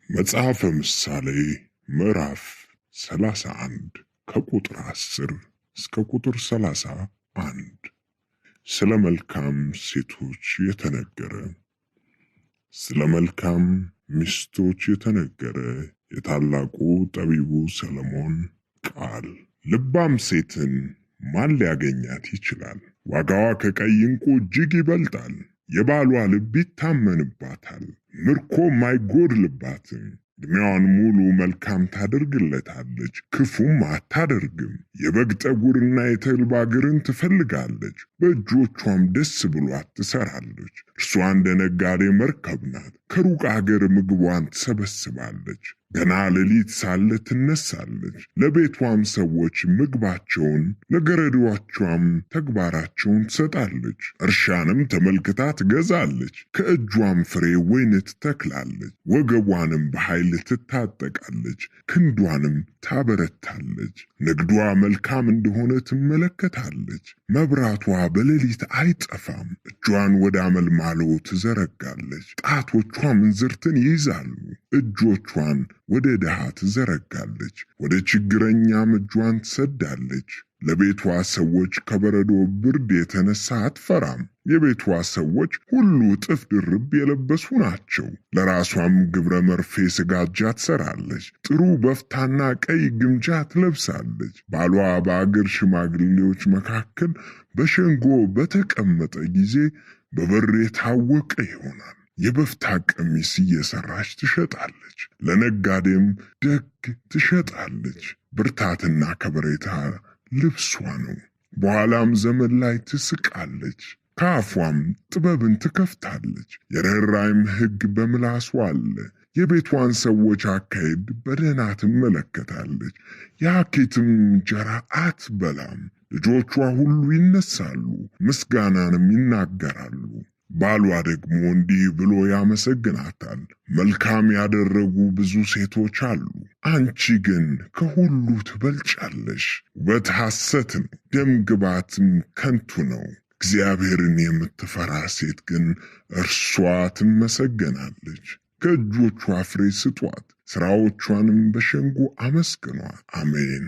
መጽሐፈ ምሳሌ ምዕራፍ 31 ከቁጥር 10 እስከ ቁጥር 31። ስለ መልካም ሴቶች የተነገረ፣ ስለ መልካም ሚስቶች የተነገረ የታላቁ ጠቢቡ ሰለሞን ቃል። ልባም ሴትን ማን ሊያገኛት ይችላል? ዋጋዋ ከቀይ ዕንቁ እጅግ ይበልጣል። የባሏ ልብ ይታመንባታል፣ ምርኮም አይጎድልባትም። ዕድሜዋን ሙሉ መልካም ታደርግለታለች፣ ክፉም አታደርግም። የበግ ጠጉርና የተልባ እግርን ትፈልጋለች፣ በእጆቿም ደስ ብሏት ትሰራለች። እርሷ እንደ ነጋዴ መርከብ ናት፣ ከሩቅ አገር ምግቧን ትሰበስባለች። ገና ሌሊት ሳለ ትነሳለች፣ ለቤቷም ሰዎች ምግባቸውን፣ ለገረዶቿም ተግባራቸውን ትሰጣለች። እርሻንም ተመልክታ ትገዛለች፣ ከእጇም ፍሬ ወይን ትተክላለች። ወገቧንም በኃይል ትታጠቃለች፣ ክንዷንም ታበረታለች። ንግዷ መልካም እንደሆነ ትመለከታለች፣ መብራቷ በሌሊት አይጠፋም። እጇን ወደ አመልማሎ ትዘረጋለች፣ ጣቶቿም እንዝርትን ይይዛሉ። እጆቿን ወደ ድሃ ትዘረጋለች፣ ወደ ችግረኛም እጇን ትሰዳለች። ለቤቷ ሰዎች ከበረዶ ብርድ የተነሳ አትፈራም። የቤቷ ሰዎች ሁሉ እጥፍ ድርብ የለበሱ ናቸው። ለራሷም ግብረ መርፌ ስጋጃ ትሰራለች፣ ጥሩ በፍታና ቀይ ግምጃ ትለብሳለች። ባሏ በአገር ሽማግሌዎች መካከል በሸንጎ በተቀመጠ ጊዜ በበር የታወቀ ይሆናል። የበፍታ ቀሚስ እየሰራች ትሸጣለች፣ ለነጋዴም ደግ ትሸጣለች። ብርታትና ከበሬታ ልብሷ ነው። በኋላም ዘመን ላይ ትስቃለች፣ ከአፏም ጥበብን ትከፍታለች። የርኅራኄም ሕግ በምላሷ አለ። የቤቷን ሰዎች አካሄድ በደህና ትመለከታለች። የሐኬትም እንጀራ አትበላም። ልጆቿ ሁሉ ይነሳሉ፣ ምስጋናንም ይናገራሉ። ባሏ ደግሞ እንዲህ ብሎ ያመሰግናታል፣ መልካም ያደረጉ ብዙ ሴቶች አሉ፣ አንቺ ግን ከሁሉ ትበልጫለሽ። ውበት ሐሰት ነው፣ ደም ግባትም ከንቱ ነው። እግዚአብሔርን የምትፈራ ሴት ግን እርሷ ትመሰገናለች። ከእጆቿ ፍሬ ስጧት፣ ሥራዎቿንም በሸንጎ አመስግኗት። አሜን።